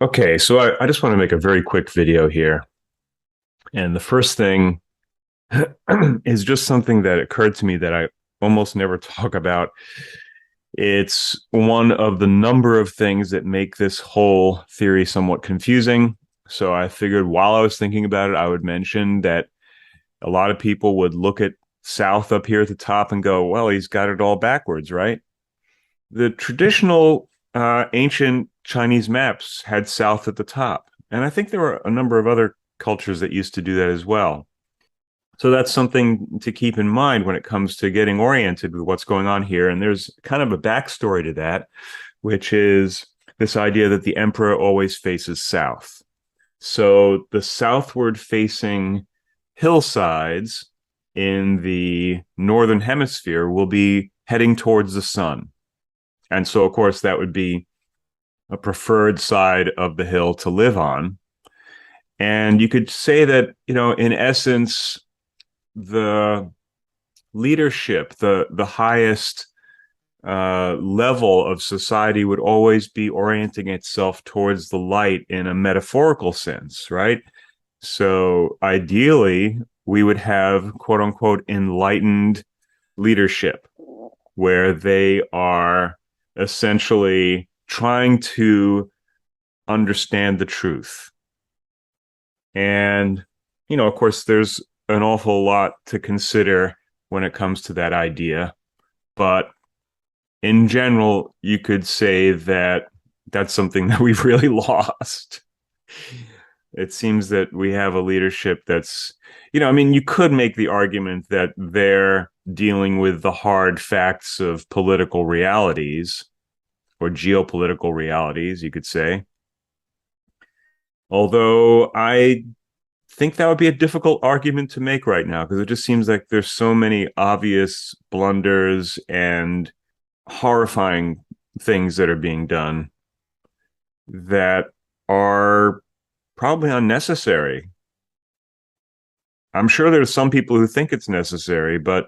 Okay, so I just want to make a very quick video here. And the first thing is just something that occurred to me that I almost never talk about. It's one of the number of things that make this whole theory somewhat confusing. So I figured while I was thinking about it, I would mention that a lot of people would look at South up here at the top and go, well, he's got it all backwards, right? The traditional ancient Chinese maps had South at the top. And I think there were a number of other cultures that used to do that as well. So that's something to keep in mind when it comes to getting oriented with what's going on here. And there's kind of a backstory to that, which is this idea that the emperor always faces south. So the southward facing hillsides in the northern hemisphere will be heading towards the sun. And so, of course, that would be a preferred side of the hill to live on. And you could say that, in essence, the leadership, the highest level of society would always be orienting itself towards the light in a metaphorical sense, right? So ideally, we would have quote unquote enlightened leadership where they are essentially trying to understand the truth. And, of course, there's an awful lot to consider when it comes to that idea. But in general, you could say that that's something that we've really lost. It seems that we have a leadership that's, you could make the argument that they're dealing with the hard facts of political realities or geopolitical realities, you could say. Although I think that would be a difficult argument to make right now because it just seems like there's so many obvious blunders and horrifying things that are being done that are probably unnecessary. I'm sure there's some people who think it's necessary, but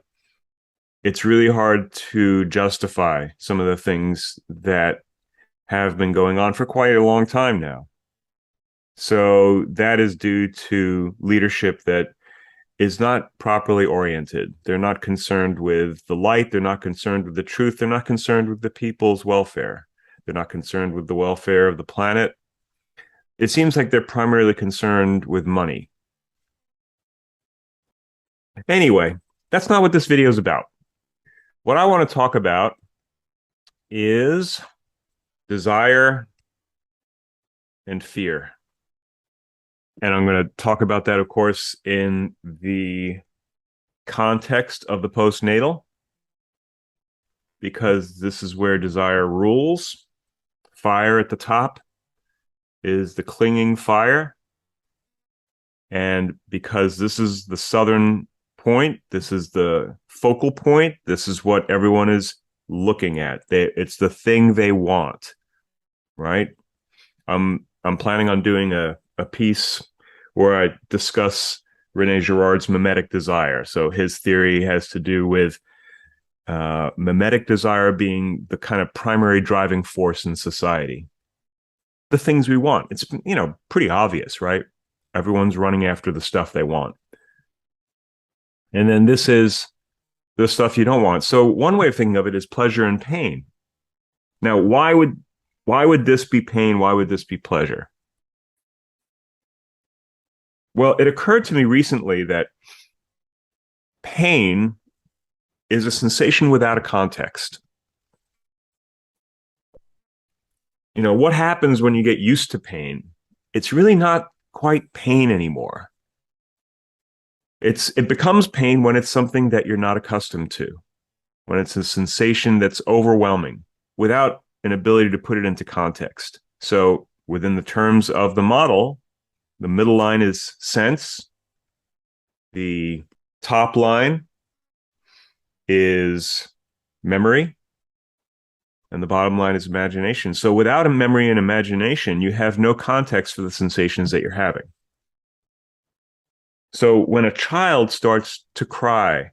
it's really hard to justify some of the things that have been going on for quite a long time now. So that is due to leadership that is not properly oriented. They're not concerned with the light. They're not concerned with the truth. They're not concerned with the people's welfare. They're not concerned with the welfare of the planet. It seems like they're primarily concerned with money. Anyway, that's not what this video is about. What I want to talk about is desire and fear. And I'm going to talk about that, of course, in the context of the postnatal, because this is where desire rules. Fire at the top is the clinging fire. And because this is the southern point, this is the focal point, this is what everyone is looking at. It's the thing they want, right? I'm planning on doing a piece where I discuss Rene Girard's mimetic desire. So his theory has to do with mimetic desire being the kind of primary driving force in society. The things we want. It's, pretty obvious, right? Everyone's running after the stuff they want. And then this is the stuff you don't want. So one way of thinking of it is pleasure and pain. Now, why would this be pain? Why would this be pleasure? Well, it occurred to me recently that pain is a sensation without a context. What happens when you get used to pain? It's really not quite pain anymore. It becomes pain when it's something that you're not accustomed to, when it's a sensation that's overwhelming without an ability to put it into context. So within the terms of the model, the middle line is sense. The top line is memory. And the bottom line is imagination. So without a memory and imagination, you have no context for the sensations that you're having. So when a child starts to cry,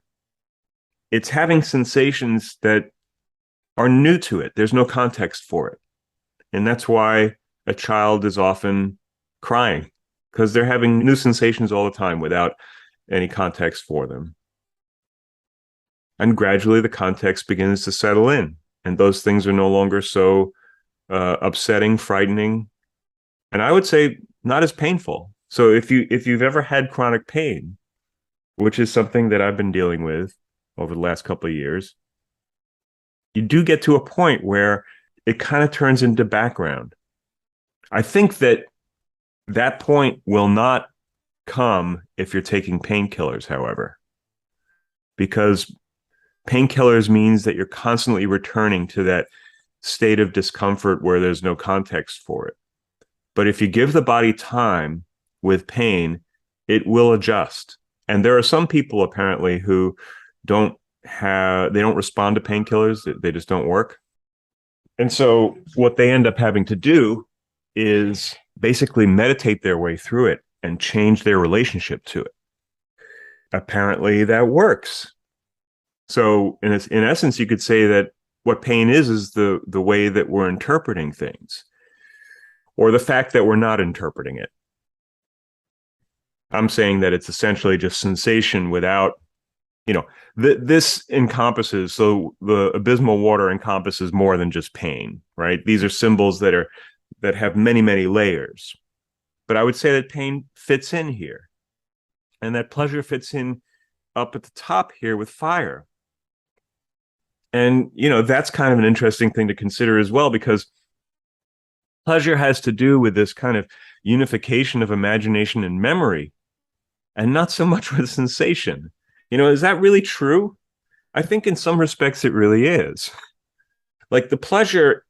it's having sensations that are new to it. There's no context for it. And that's why a child is often crying because they're having new sensations all the time without any context for them. And gradually the context begins to settle in, and those things are no longer so upsetting, frightening, and I would say not as painful. So if you've ever had chronic pain, which is something that I've been dealing with over the last couple of years, you do get to a point where it kind of turns into background. I think that that point will not come if you're taking painkillers, however, because painkillers means that you're constantly returning to that state of discomfort where there's no context for it. But if you give the body time with pain, it will adjust. And there are some people apparently who they don't respond to painkillers. They just don't work. And so what they end up having to do is basically meditate their way through it and change their relationship to it. Apparently that works. So in essence, you could say that what pain is the way that we're interpreting things, or the fact that we're not interpreting it. I'm saying that it's essentially just sensation without, this encompasses, so the abysmal water encompasses more than just pain, right? These are symbols that have many, many layers. But I would say that pain fits in here, and that pleasure fits in up at the top here with fire. And, that's kind of an interesting thing to consider as well, because pleasure has to do with this kind of unification of imagination and memory, and not so much with sensation. Is that really true? I think in some respects it really is. Like the pleasure,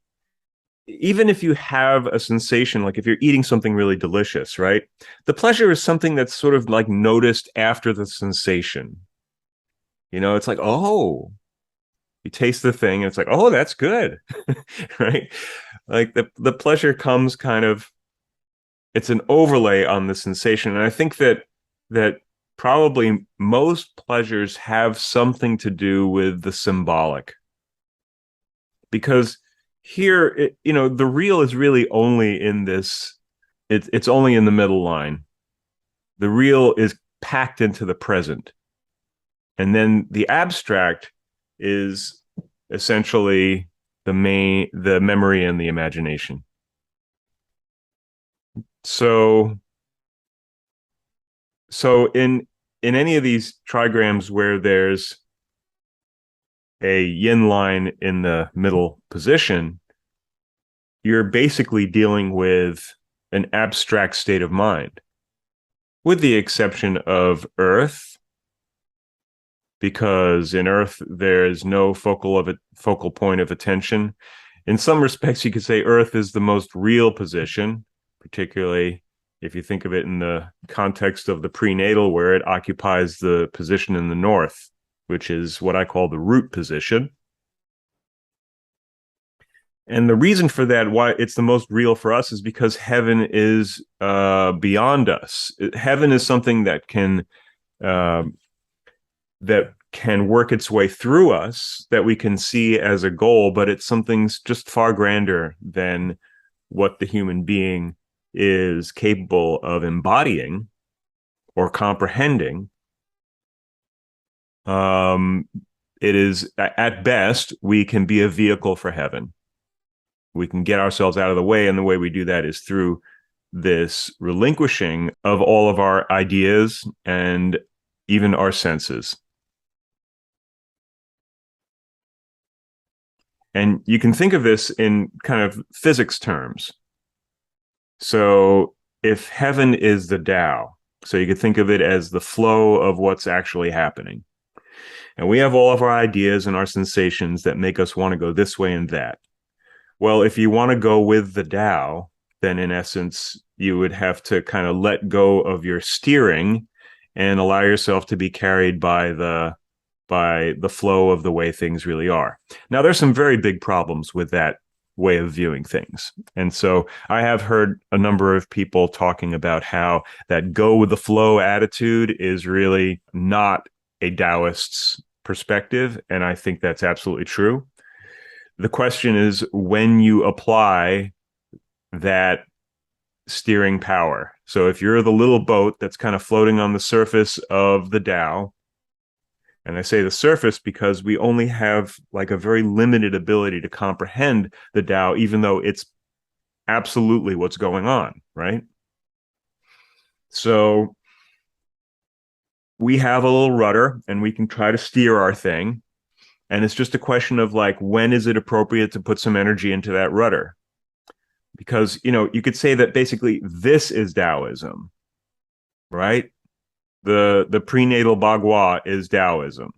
even if you have a sensation, like if you're eating something really delicious, right? The pleasure is something that's sort of like noticed after the sensation. It's like, oh, you taste the thing and it's like, oh, that's good, right? Like the pleasure comes kind of, it's an overlay on the sensation. And I think that probably most pleasures have something to do with the symbolic, because here, the real is really only in this, it's only in the middle line. The real is packed into the present. And then the abstract is essentially the memory and the imagination. So in any of these trigrams where there's a yin line in the middle position, you're basically dealing with an abstract state of mind, with the exception of Earth, because in Earth there's no focal point of attention. In some respects, you could say Earth is the most real position, particularly if you think of it in the context of the prenatal, where it occupies the position in the north, which is what I call the root position. And the reason for that, why it's the most real for us, is because heaven is beyond us. Heaven is something that can work its way through us, that we can see as a goal, but it's something just far grander than what the human being is capable of embodying or comprehending. It is, at best, we can be a vehicle for heaven. We can get ourselves out of the way, and the way we do that is through this relinquishing of all of our ideas and even our senses. And you can think of this in kind of physics terms. So if heaven is the Tao, so you could think of it as the flow of what's actually happening. And we have all of our ideas and our sensations that make us want to go this way and that. Well, if you want to go with the Tao, then in essence, you would have to kind of let go of your steering and allow yourself to be carried by the flow of the way things really are. Now, there's some very big problems with that way of viewing things. And so I have heard a number of people talking about how that go with the flow attitude is really not a Taoist's perspective. And I think that's absolutely true. The question is, when you apply that steering power. So if you're the little boat that's kind of floating on the surface of the Tao, and I say the surface because we only have like a very limited ability to comprehend the Tao, even though it's absolutely what's going on, right? So we have a little rudder and we can try to steer our thing. And it's just a question of like, when is it appropriate to put some energy into that rudder? Because, you could say that basically this is Taoism, right? The prenatal Bagua is Taoism,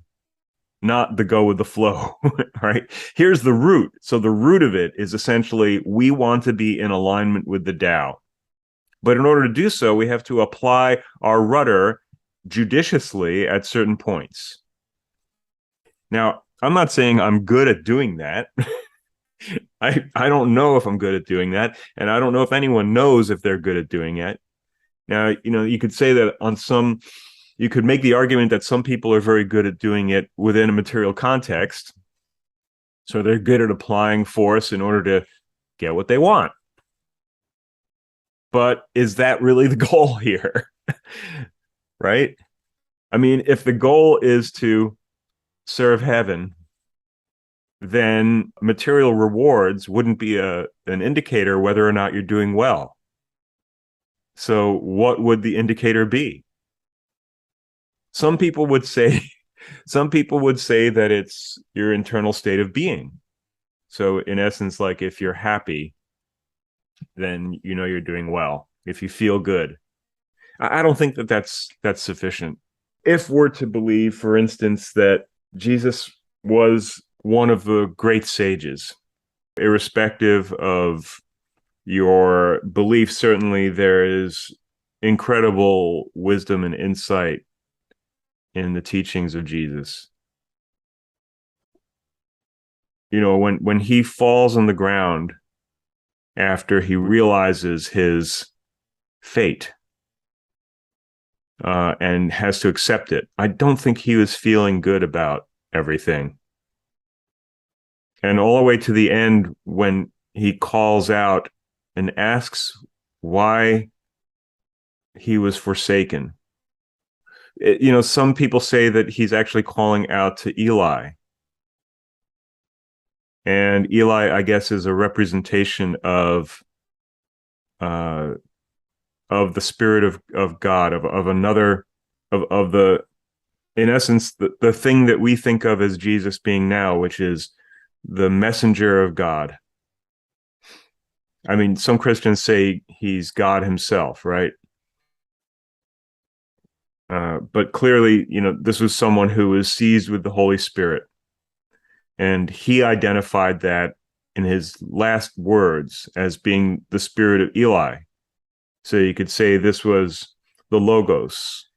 not the go with the flow, right? Here's the root. So the root of it is essentially we want to be in alignment with the Tao. But in order to do so, we have to apply our rudder judiciously at certain points. Now, I'm not saying I'm good at doing that. I don't know if I'm good at doing that, and I don't know if anyone knows if they're good at doing it. Now, you could say that you could make the argument that some people are very good at doing it within a material context. So they're good at applying force in order to get what they want. But is that really the goal here? Right? I mean, if the goal is to serve heaven, then material rewards wouldn't be an indicator whether or not you're doing well. So what would the indicator be? Some people would say that it's your internal state of being. So in essence, like if you're happy, then you're doing well. If you feel good. I don't think that that's sufficient. If we're to believe, for instance, that Jesus was one of the great sages, irrespective of your belief, certainly there is incredible wisdom and insight in the teachings of Jesus. When he falls on the ground after he realizes his fate and has to accept it, I don't think he was feeling good about everything. And all the way to the end, when he calls out and asks why he was forsaken. Some people say that he's actually calling out to Eli. And Eli, I guess, is a representation of the spirit of God, of another, of the, in essence, the thing that we think of as Jesus being now, which is the messenger of God. I mean, some Christians say he's God himself, right? But clearly, this was someone who was seized with the Holy Spirit. And he identified that in his last words as being the spirit of Eli. So you could say this was the Logos.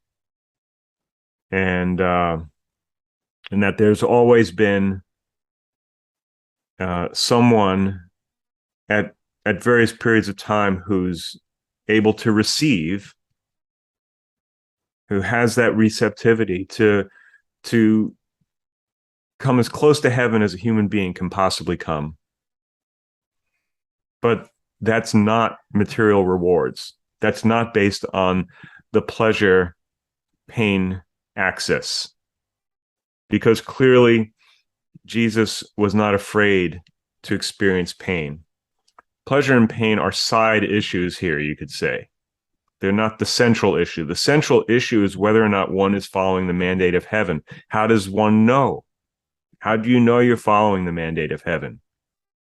And that there's always been someone at various periods of time who's able to receive, who has that receptivity to come as close to heaven as a human being can possibly come. But that's not material rewards. That's not based on the pleasure pain axis. Because clearly Jesus was not afraid to experience pain. Pleasure and pain are side issues here, you could say. They're not the central issue. The central issue is whether or not one is following the mandate of heaven. How does one know? How do you know you're following the mandate of heaven?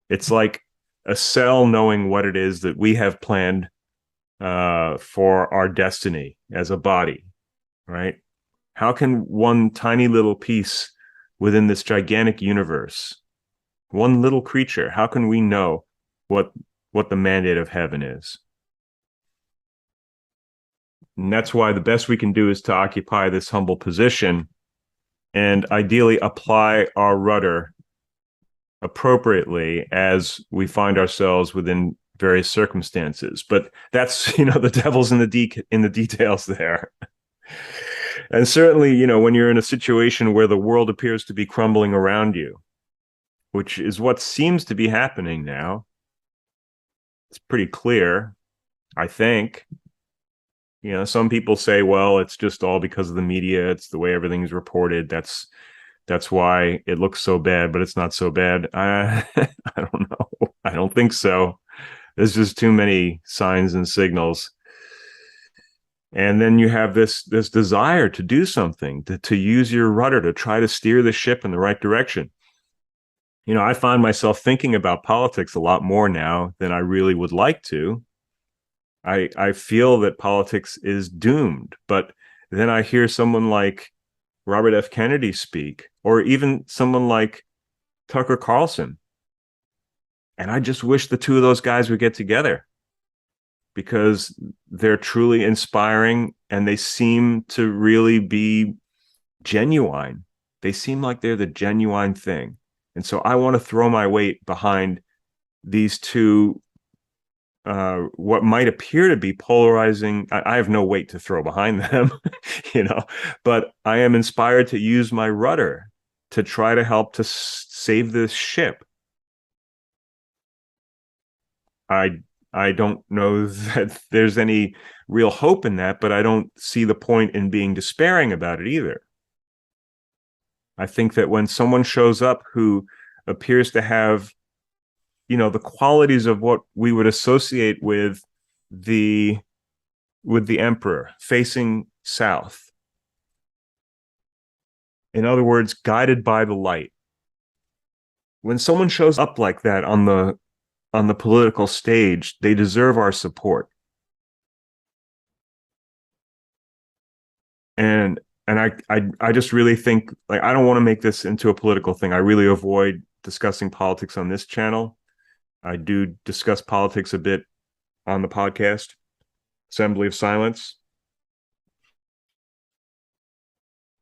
It's like a cell knowing what it is that we have planned for our destiny as a body, right? How can one tiny little piece within this gigantic universe, one little creature, how can we know what the mandate of heaven is? And that's why the best we can do is to occupy this humble position and ideally apply our rudder appropriately as we find ourselves within various circumstances. But that's, the devil's in the details there. And certainly, when you're in a situation where the world appears to be crumbling around you, which is what seems to be happening now, it's pretty clear. I think. Some people say, well, it's just all because of the media. It's the way everything's reported. That's why it looks so bad, but it's not so bad. I don't know. I don't think so. There's just too many signs and signals. And then you have this desire to do something, to use your rudder, to try to steer the ship in the right direction. I find myself thinking about politics a lot more now than I really would like to. I feel that politics is doomed, but then I hear someone like Robert F. Kennedy speak, or even someone like Tucker Carlson. And I just wish the two of those guys would get together, because they're truly inspiring and they seem to really be genuine. They seem like they're the genuine thing. And so I want to throw my weight behind these two, what might appear to be polarizing. I have no weight to throw behind them, but I am inspired to use my rudder to try to help to save this ship. I don't know that there's any real hope in that, but I don't see the point in being despairing about it either. I think that when someone shows up who appears to have, the qualities of what we would associate with the emperor, facing south. In other words, guided by the light. When someone shows up like that on the political stage, they deserve our support. And I just really think, like, I don't want to make this into a political thing. I really avoid discussing politics on this channel. I do discuss politics a bit on the podcast, Assembly of Silence.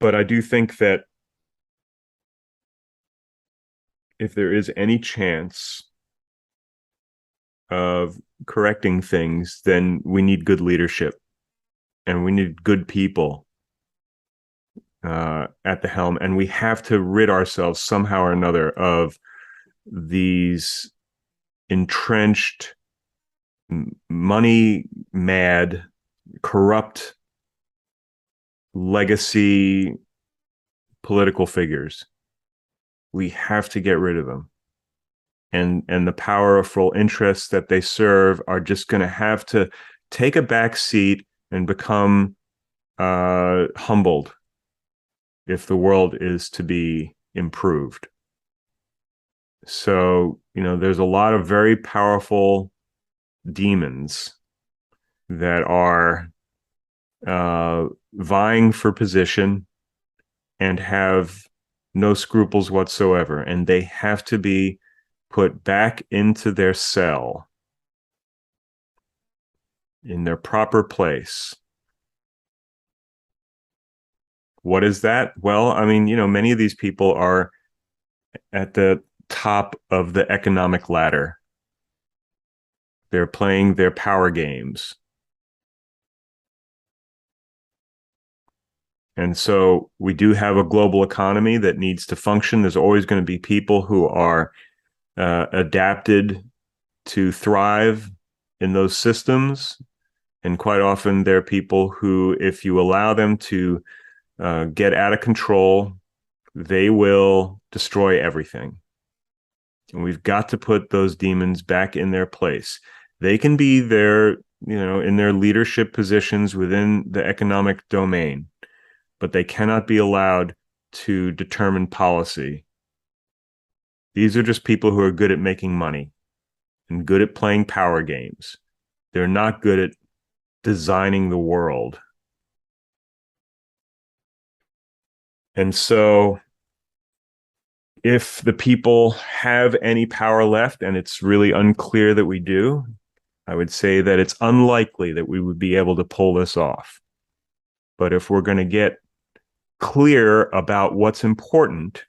But I do think that if there is any chance of correcting things, then we need good leadership and we need good people at the helm. And we have to rid ourselves somehow or another of these entrenched, money mad, corrupt legacy political figures. We have to get rid of them. And the powerful interests that they serve are just going to have to take a back seat and become humbled if the world is to be improved. So, there's a lot of very powerful demons that are vying for position and have no scruples whatsoever. And they have to be put back into their cell in their proper place. What is that? Well, I mean, many of these people are at the top of the economic ladder. They're playing their power games. And so we do have a global economy that needs to function. There's always going to be people who are adapted to thrive in those systems. And quite often there are people who, if you allow them to get out of control, they will destroy everything. And we've got to put those demons back in their place. They can be there, in their leadership positions within the economic domain, but they cannot be allowed to determine policy. These are just people who are good at making money and good at playing power games. They're not good at designing the world. And so if the people have any power left, and it's really unclear that we do, I would say that it's unlikely that we would be able to pull this off. But if we're going to get clear about what's important,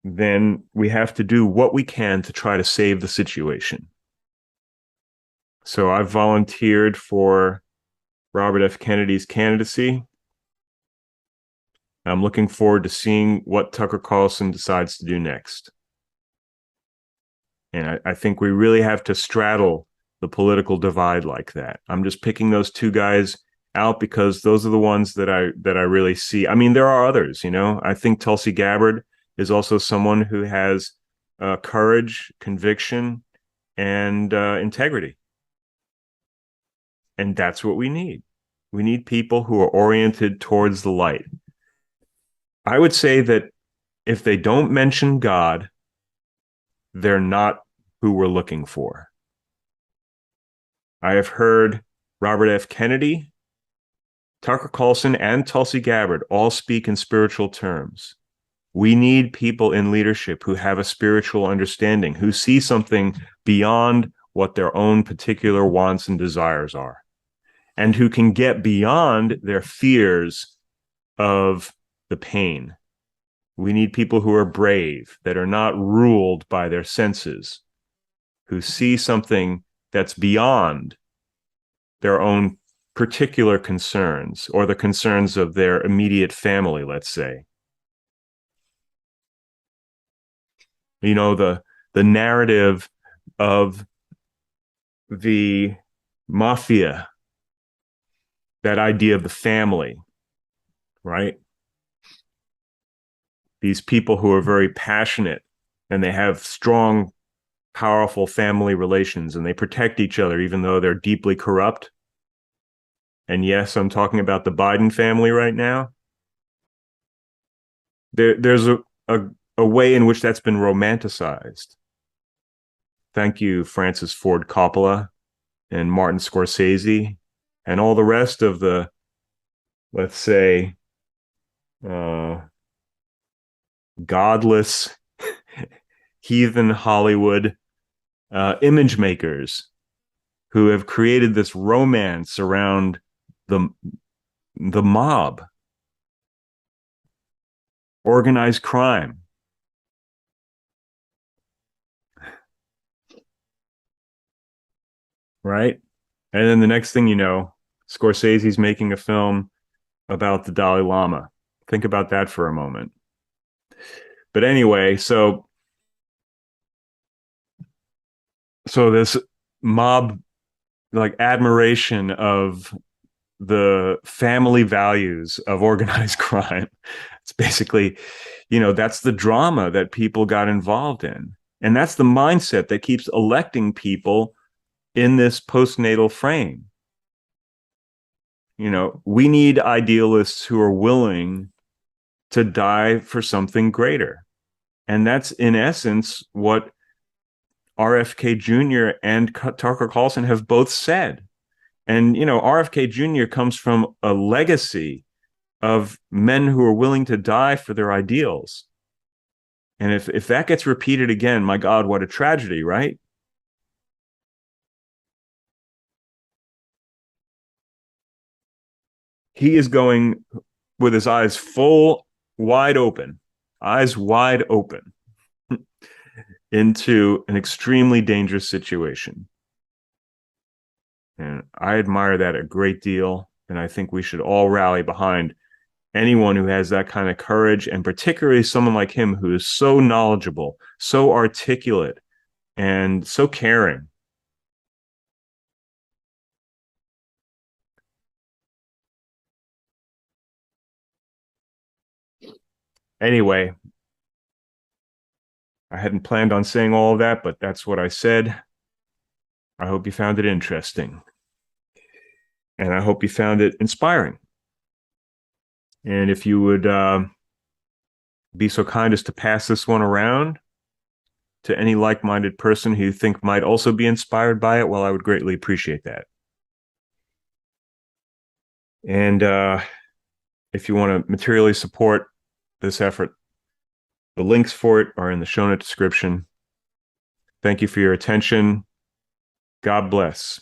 then we have to do what we can to try to save the situation. So I've volunteered for Robert F. Kennedy's candidacy. I'm looking forward to seeing what Tucker Carlson decides to do next. And I think we really have to straddle the political divide like that. I'm just picking those two guys out because those are the ones that I really see. I mean, there are others, you know. I think Tulsi Gabbard is also someone who has courage, conviction, and integrity. And that's what we need. We need people who are oriented towards the light. I would say that if they don't mention God, they're not who we're looking for. I have heard Robert F. Kennedy, Tucker Carlson, and Tulsi Gabbard all speak in spiritual terms. We need people in leadership who have a spiritual understanding, who see something beyond what their own particular wants and desires are, and who can get beyond their fears of the pain. We need people who are brave, that are not ruled by their senses, who see something that's beyond their own particular concerns or the concerns of their immediate family, let's say. You know, the narrative of the mafia, that idea of the family, right? These people who are very passionate and they have strong, powerful family relations and they protect each other even though they're deeply corrupt. And yes, I'm talking about the Biden family right now. There's a way in which that's been romanticized. Thank you, Francis Ford Coppola and Martin Scorsese and all the rest of the, let's say, godless, heathen Hollywood image makers who have created this romance around the mob, organized crime. Right? And then the next thing you know, Scorsese's making a film about the Dalai Lama. Think about that for a moment. But anyway, so this mob like admiration of the family values of organized crime. It's basically, you know, that's the drama that people got involved in. And that's the mindset that keeps electing people in this postnatal frame. You know, we need idealists who are willing to die for something greater. And that's in essence what RFK Jr. and Tucker Carlson have both said. And, you know, RFK Jr. comes from a legacy of men who are willing to die for their ideals. And if that gets repeated again, my God, what a tragedy, right? He is going with his eyes wide open, into an extremely dangerous situation. And I admire that a great deal. And I think we should all rally behind anyone who has that kind of courage, and particularly someone like him who is so knowledgeable, so articulate, and so caring. Anyway, I hadn't planned on saying all of that, but that's what I said. I hope you found it interesting. And I hope you found it inspiring. And if you would be so kind as to pass this one around to any like-minded person who you think might also be inspired by it, well, I would greatly appreciate that. And if you want to materially support this effort, the links for it are in the show note description. Thank you for your attention. God bless.